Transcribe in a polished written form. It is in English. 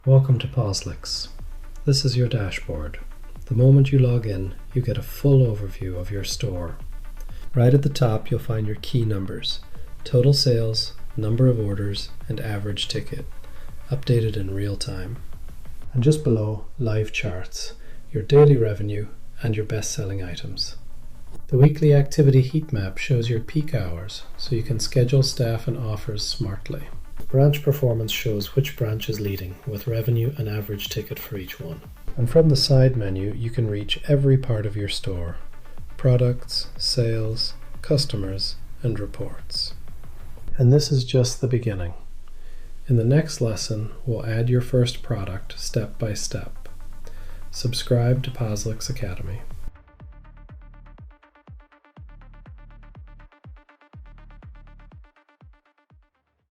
Welcome to POSLIX. This is your dashboard. The moment you log in, you get a full overview of your store. Right at the top, you'll find your key numbers: total sales, number of orders, and average ticket, updated in real time. And just below, live charts, your daily revenue, and your best-selling items. The weekly activity heat map shows your peak hours, so you can schedule staff and offers smartly. Branch performance shows which branch is leading, with revenue and average ticket for each one. And from the side menu, you can reach every part of your store: products, sales, customers, and reports. And this is just the beginning. In the next lesson, we'll add your first product step by step. Subscribe to POSLIX Academy.